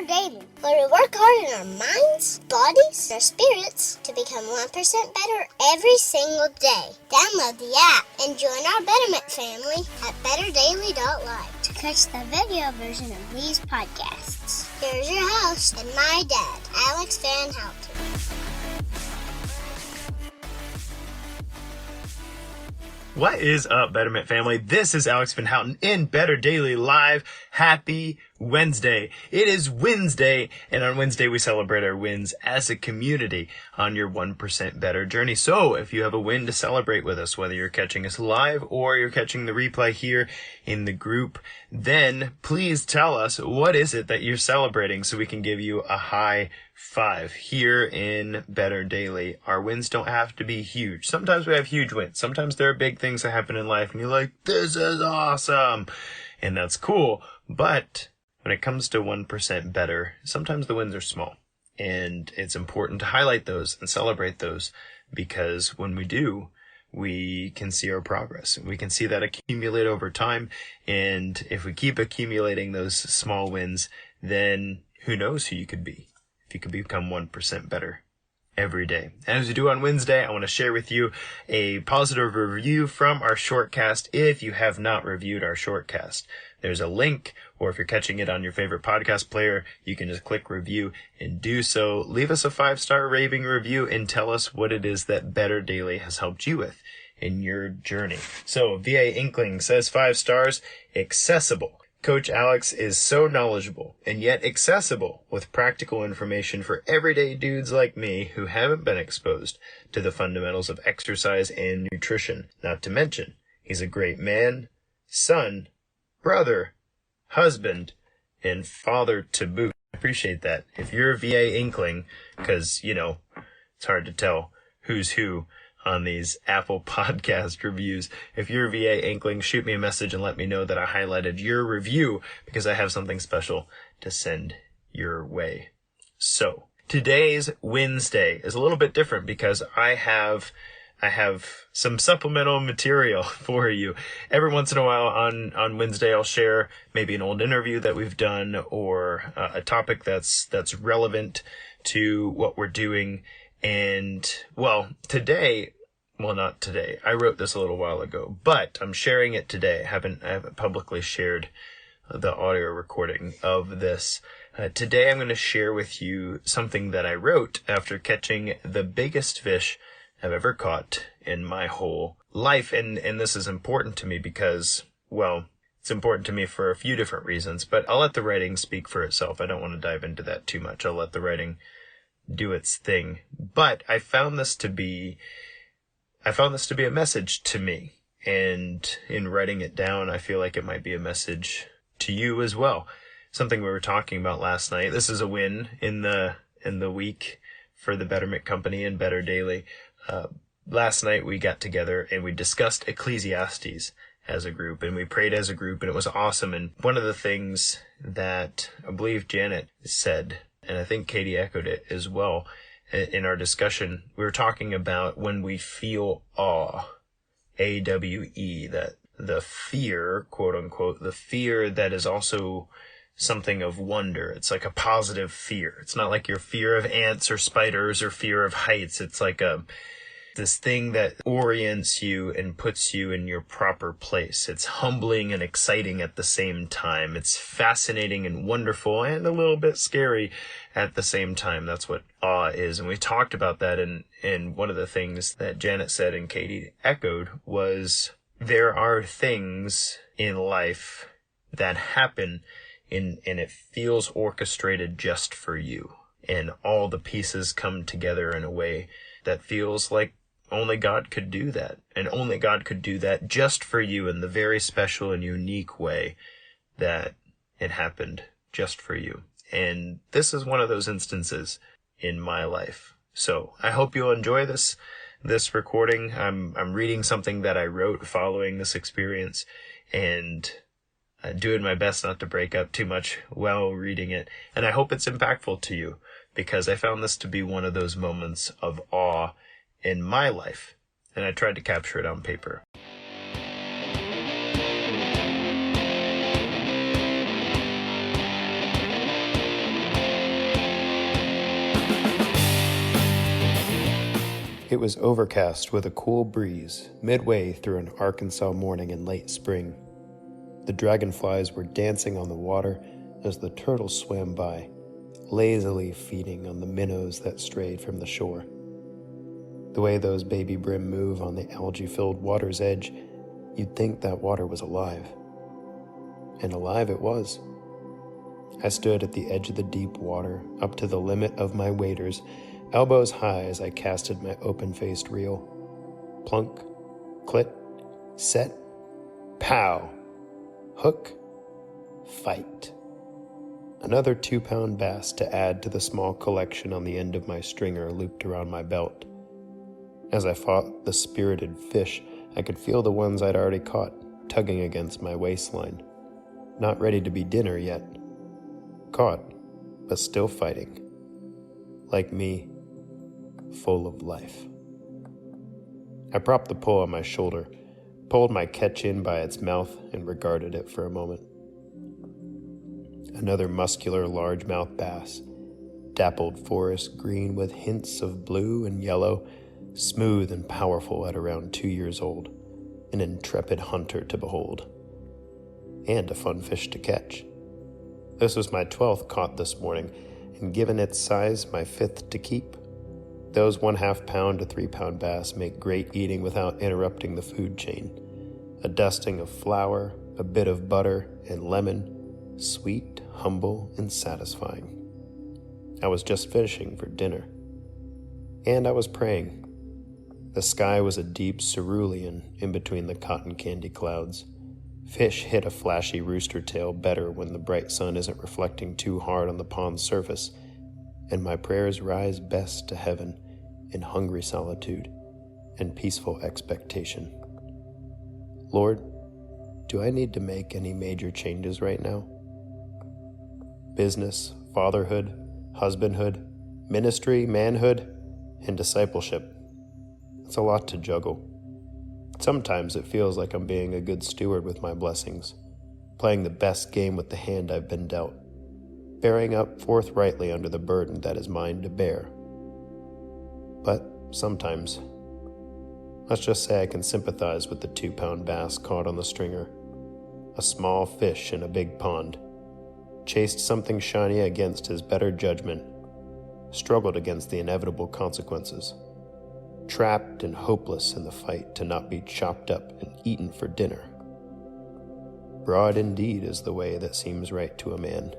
Better Daily, where we work hard in our minds, bodies, and our spirits to become 1% better every single day. Download the app and join our Betterment family at betterdaily.live to catch the video version of these podcasts. Here's your host and my dad, Alex Van Houten. What is up, Betterment family? This is Alex Van Houten in Better Daily Live. Happy Wednesday. It is Winsday, and on Wednesday we celebrate our wins as a community on your 1% better journey. So if you have a win to celebrate with us, whether you're catching us live or you're catching the replay here in the group, then please tell us what is it that you're celebrating so we can give you a high five here in Better Daily. Our wins don't have to be huge. Sometimes we have huge wins. Sometimes there are big things that happen in life and you're like, this is awesome. And that's cool. But when it comes to 1% better, sometimes the wins are small. And it's important to highlight those and celebrate those, because when we do, we can see our progress. We can see that accumulate over time. And if we keep accumulating those small wins, then who knows who you could be. If you could become 1% better every day. And as we do on Wednesday, I want to share with you a positive review from our shortcast. If you have not reviewed our shortcast, there's a link, or if you're catching it on your favorite podcast player, you can just click review and do so. Leave us a 5-star raving review and tell us what it is that Better Daily has helped you with in your journey. So VA Inkling says 5 stars, accessible. Coach Alex is so knowledgeable and yet accessible with practical information for everyday dudes like me who haven't been exposed to the fundamentals of exercise and nutrition. Not to mention, he's a great man, son, brother, husband, and father to boot. I appreciate that. If you're a VA Inkling, because, it's hard to tell who's who on these Apple podcast reviews. If you're a VA Inkling, shoot me a message and let me know that I highlighted your review, because I have something special to send your way. So today's Winsday is a little bit different because I have some supplemental material for you. Every once in a while on Wednesday, I'll share maybe an old interview that we've done, or a topic that's relevant to what we're doing. And not today. I wrote this a little while ago, but I'm sharing it today. I haven't publicly shared the audio recording of this. Today I'm going to share with you something that I wrote after catching the biggest fish I've ever caught in my whole life. And this is important to me because, it's important to me for a few different reasons, but I'll let the writing speak for itself. I don't want to dive into that too much. I'll let the writing do its thing. But I found this to be a message to me. And in writing it down, I feel like it might be a message to you as well. Something we were talking about last night. This is a win in the week for the Betterment Company and Better Daily. Last night we got together and we discussed Ecclesiastes as a group, and we prayed as a group, and it was awesome. And one of the things that I believe Janet said, and I think Katie echoed it as well in our discussion, we were talking about when we feel awe, A-W-E, that the fear, quote unquote, the fear that is also something of wonder. It's like a positive fear. It's not like your fear of ants or spiders or fear of heights. It's like this thing that orients you and puts you in your proper place. It's humbling and exciting at the same time. It's fascinating and wonderful and a little bit scary at the same time. That's what awe is. And we talked about that, and one of the things that Janet said and Katie echoed was there are things in life that happen and it feels orchestrated just for you. And all the pieces come together in a way that feels like only God could do that. And only God could do that just for you in the very special and unique way that it happened just for you. And this is one of those instances in my life. So I hope you'll enjoy this recording. I'm reading something that I wrote following this experience, and doing my best not to break up too much while reading it. And I hope it's impactful to you, because I found this to be one of those moments of awe in my life, and I tried to capture it on paper. It was overcast with a cool breeze, midway through an Arkansas morning in late spring. The dragonflies were dancing on the water as the turtles swam by, lazily feeding on the minnows that strayed from the shore. The way those baby brim move on the algae-filled water's edge, you'd think that water was alive. And alive it was. I stood at the edge of the deep water, up to the limit of my waders, elbows high as I casted my open-faced reel. Plunk, clit, set, pow, hook, fight. Another 2-pound bass to add to the small collection on the end of my stringer looped around my belt. As I fought the spirited fish, I could feel the ones I'd already caught tugging against my waistline. Not ready to be dinner yet. Caught, but still fighting. Like me, full of life. I propped the pole on my shoulder, pulled my catch in by its mouth, and regarded it for a moment. Another muscular largemouth bass, dappled forest green with hints of blue and yellow, smooth and powerful at around 2 years old, an intrepid hunter to behold. And a fun fish to catch. This was my 12th caught this morning, and given its size, my 5th to keep. Those 1/2 pound to 3-pound bass make great eating without interrupting the food chain. A dusting of flour, a bit of butter, and lemon, sweet, humble, and satisfying. I was just finishing for dinner. And I was praying. The sky was a deep cerulean in between the cotton candy clouds. Fish hit a flashy rooster tail better when the bright sun isn't reflecting too hard on the pond's surface, and my prayers rise best to heaven in hungry solitude and peaceful expectation. Lord, do I need to make any major changes right now? Business, fatherhood, husbandhood, ministry, manhood, and discipleship. It's a lot to juggle. Sometimes it feels like I'm being a good steward with my blessings, playing the best game with the hand I've been dealt, bearing up forthrightly under the burden that is mine to bear. But sometimes, let's just say I can sympathize with the 2-pound bass caught on the stringer, a small fish in a big pond, chased something shiny against his better judgment, struggled against the inevitable consequences, trapped and hopeless in the fight to not be chopped up and eaten for dinner. Broad indeed is the way that seems right to a man,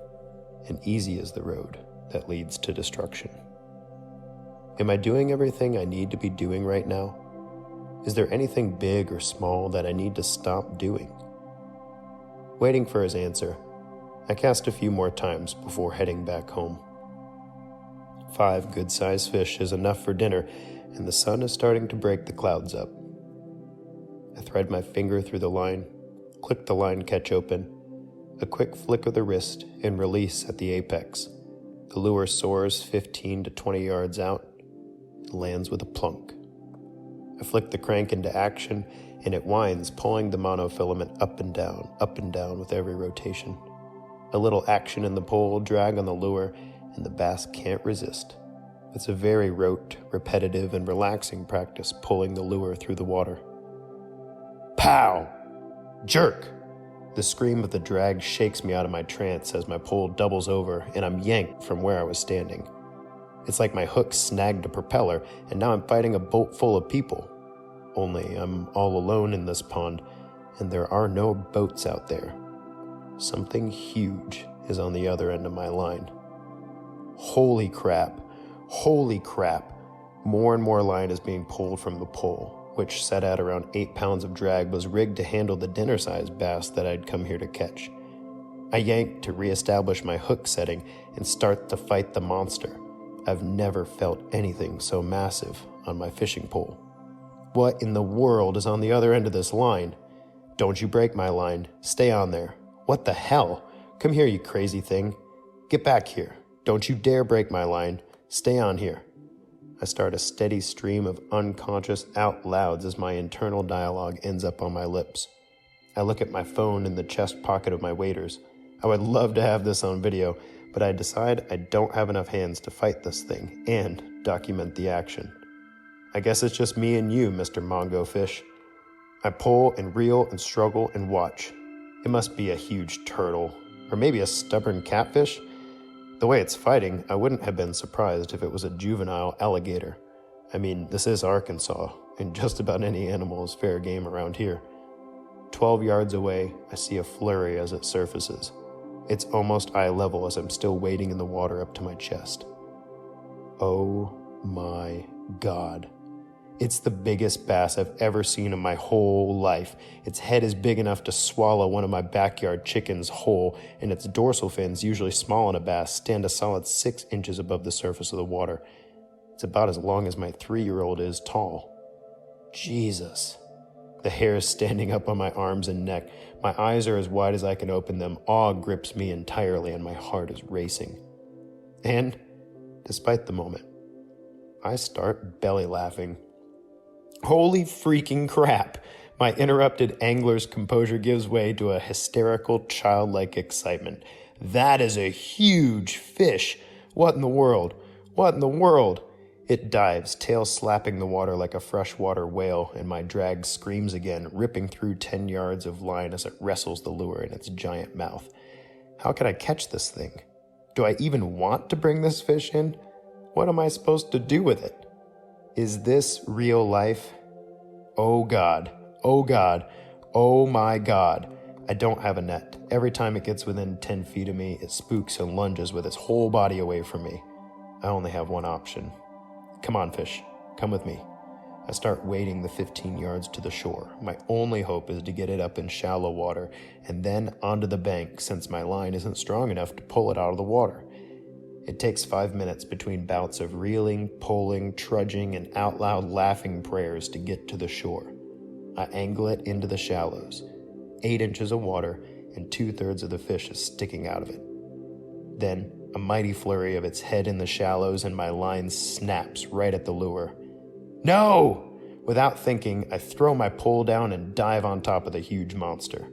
and easy is the road that leads to destruction. Am I doing everything I need to be doing right now? Is there anything big or small that I need to stop doing? Waiting for his answer, I cast a few more times before heading back home. 5 good-sized fish is enough for dinner, and the sun is starting to break the clouds up. I thread my finger through the line, click the line catch open, a quick flick of the wrist, and release at the apex. The lure soars 15 to 20 yards out and lands with a plunk. I flick the crank into action, and it winds, pulling the monofilament up and down with every rotation. A little action in the pole, drag on the lure, and the bass can't resist. It's a very rote, repetitive, and relaxing practice pulling the lure through the water. Pow! Jerk! The scream of the drag shakes me out of my trance as my pole doubles over and I'm yanked from where I was standing. It's like my hook snagged a propeller and now I'm fighting a boat full of people. Only I'm all alone in this pond and there are no boats out there. Something huge is on the other end of my line. Holy crap! Holy crap! More and more line is being pulled from the pole, which, set at around 8 pounds of drag, was rigged to handle the dinner-sized bass that I'd come here to catch. I yanked to reestablish my hook setting and start to fight the monster. I've never felt anything so massive on my fishing pole. What in the world is on the other end of this line? Don't you break my line. Stay on there. What the hell? Come here, you crazy thing. Get back here. Don't you dare break my line. Stay on here. I start a steady stream of unconscious out louds as my internal dialogue ends up on my lips. I look at my phone in the chest pocket of my waders. I would love to have this on video, but I decide I don't have enough hands to fight this thing and document the action. I guess it's just me and you, Mr. Mongo Fish. I pull and reel and struggle and watch. It must be a huge turtle, or maybe a stubborn catfish. The way it's fighting, I wouldn't have been surprised if it was a juvenile alligator. I mean, this is Arkansas, and just about any animal is fair game around here. 12 yards away, I see a flurry as it surfaces. It's almost eye level as I'm still wading in the water up to my chest. Oh my God. It's the biggest bass I've ever seen in my whole life. Its head is big enough to swallow one of my backyard chickens whole, and its dorsal fins, usually small in a bass, stand a solid 6 inches above the surface of the water. It's about as long as my 3-year-old is tall. Jesus. The hair is standing up on my arms and neck. My eyes are as wide as I can open them. Awe grips me entirely, and my heart is racing. And, despite the moment, I start belly laughing. Holy freaking crap! My interrupted angler's composure gives way to a hysterical, childlike excitement. That is a huge fish! What in the world? What in the world? It dives, tail slapping the water like a freshwater whale, and my drag screams again, ripping through 10 yards of line as it wrestles the lure in its giant mouth. How can I catch this thing? Do I even want to bring this fish in? What am I supposed to do with it? Is this real life? Oh God, oh God, oh my God. I don't have a net. Every time it gets within 10 feet of me, it spooks and lunges with its whole body away from me. I only have one option. Come on, fish, come with me. I start wading the 15 yards to the shore. My only hope is to get it up in shallow water and then onto the bank, since my line isn't strong enough to pull it out of the water. It takes 5 minutes between bouts of reeling, pulling, trudging, and out loud laughing prayers to get to the shore. I angle it into the shallows. 8 inches of water, and 2/3 of the fish is sticking out of it. Then, a mighty flurry of its head in the shallows, and my line snaps right at the lure. No! Without thinking, I throw my pole down and dive on top of the huge monster.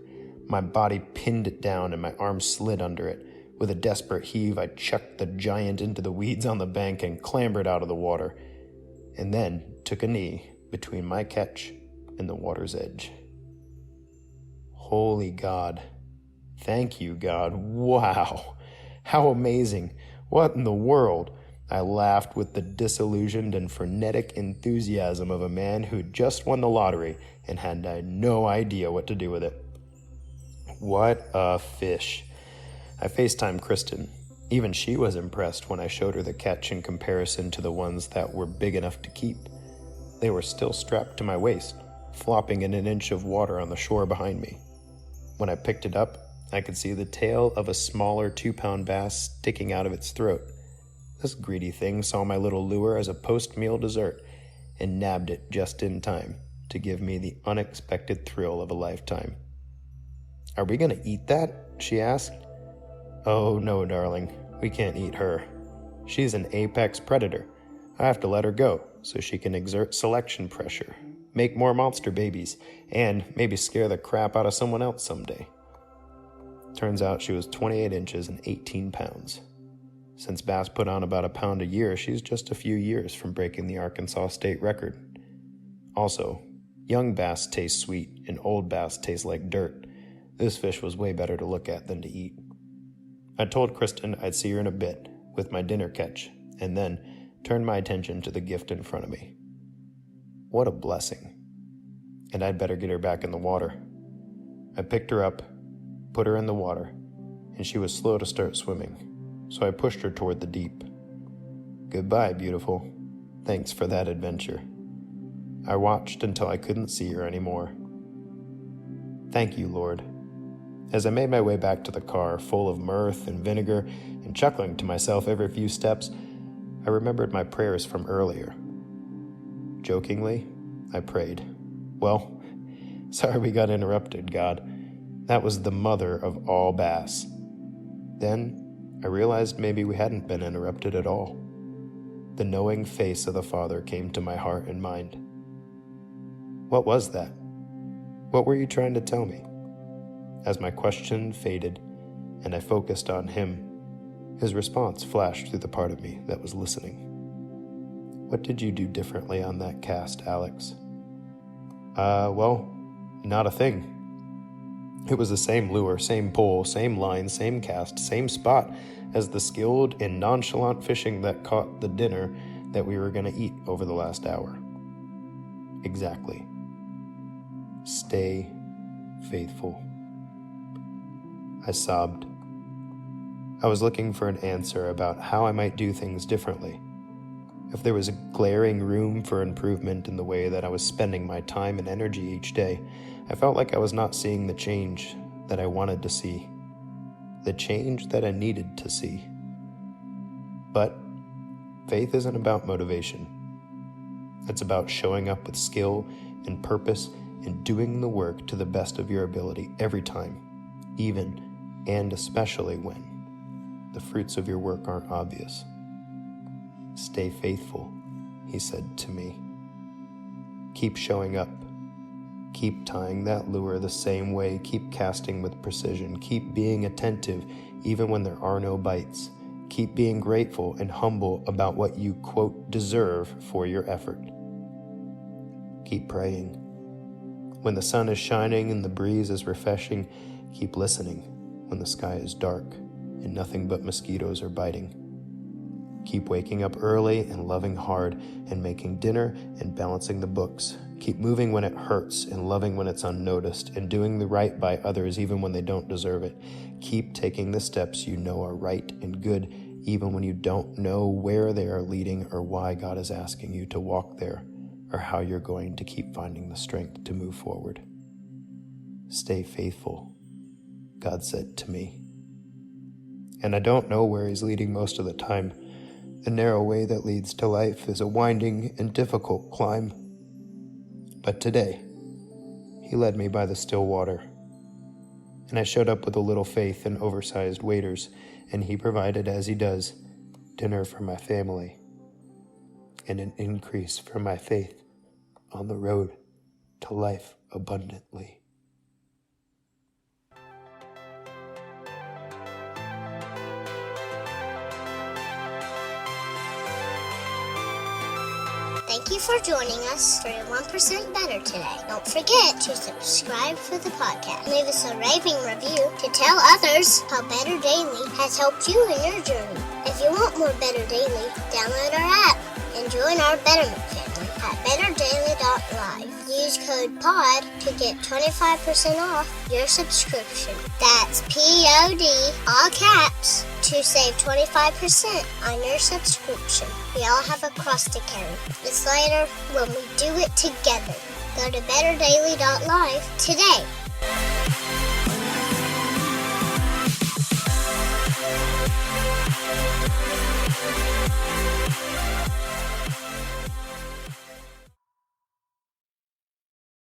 My body pinned it down, and my arm slid under it. With a desperate heave, I chucked the giant into the weeds on the bank and clambered out of the water, and then took a knee between my catch and the water's edge. Holy God. Thank you, God. Wow. How amazing. What in the world? I laughed with the disillusioned and frenetic enthusiasm of a man who'd just won the lottery and had no idea what to do with it. What a fish. I FaceTimed Kristen. Even she was impressed when I showed her the catch in comparison to the ones that were big enough to keep. They were still strapped to my waist, flopping in an inch of water on the shore behind me. When I picked it up, I could see the tail of a smaller 2-pound bass sticking out of its throat. This greedy thing saw my little lure as a post-meal dessert and nabbed it just in time to give me the unexpected thrill of a lifetime. "Are we going to eat that?" she asked. "Oh, no, darling. We can't eat her. She's an apex predator. I have to let her go so she can exert selection pressure, make more monster babies, and maybe scare the crap out of someone else someday." Turns out she was 28 inches and 18 pounds. Since bass put on about a pound a year, she's just a few years from breaking the Arkansas state record. Also, young bass taste sweet and old bass taste like dirt. This fish was way better to look at than to eat. I told Kristen I'd see her in a bit with my dinner catch, and then turned my attention to the gift in front of me. What a blessing. And I'd better get her back in the water. I picked her up, put her in the water, and she was slow to start swimming, so I pushed her toward the deep. "Goodbye, beautiful. Thanks for that adventure." I watched until I couldn't see her anymore. Thank you, Lord. As I made my way back to the car, full of mirth and vinegar, and chuckling to myself every few steps, I remembered my prayers from earlier. Jokingly, I prayed, "Well, sorry we got interrupted, God. That was the mother of all bass." Then I realized maybe we hadn't been interrupted at all. The knowing face of the Father came to my heart and mind. What was that? What were you trying to tell me? As my question faded and I focused on him, his response flashed through the part of me that was listening. What did you do differently on that cast, Alex? Well, not a thing. It was the same lure, same pole, same line, same cast, same spot as the skilled and nonchalant fishing that caught the dinner that we were going to eat over the last hour. Exactly. Stay faithful. I sobbed. I was looking for an answer about how I might do things differently. If there was a glaring room for improvement in the way that I was spending my time and energy each day, I felt like I was not seeing the change that I wanted to see, the change that I needed to see. But faith isn't about motivation. It's about showing up with skill and purpose and doing the work to the best of your ability every time, even and especially when the fruits of your work aren't obvious. Stay faithful, he said to me. Keep showing up. Keep tying that lure the same way. Keep casting with precision. Keep being attentive even when there are no bites. Keep being grateful and humble about what you, quote, deserve for your effort. Keep praying. When the sun is shining and the breeze is refreshing, keep listening when the sky is dark and nothing but mosquitoes are biting. Keep waking up early and loving hard and making dinner and balancing the books. Keep moving when it hurts and loving when it's unnoticed and doing the right by others even when they don't deserve it. Keep taking the steps you know are right and good even when you don't know where they are leading or why God is asking you to walk there or how you're going to keep finding the strength to move forward. Stay faithful, God said to me. And I don't know where he's leading most of the time. The narrow way that leads to life is a winding and difficult climb. But today, he led me by the still water. And I showed up with a little faith and oversized waiters, and he provided, as he does, dinner for my family and an increase for my faith on the road to life abundantly. Thank you for joining us for 1% Better today. Don't forget to subscribe for the podcast. Leave us a raving review to tell others how Better Daily has helped you in your journey. If you want more Better Daily, download our app and join our Betterment family at betterdaily.live. Use code POD to get 25% off your subscription. That's POD, all caps, to save 25% on your subscription. We all have a cross to carry. It's lighter when we do it together. Go to betterdaily.live today.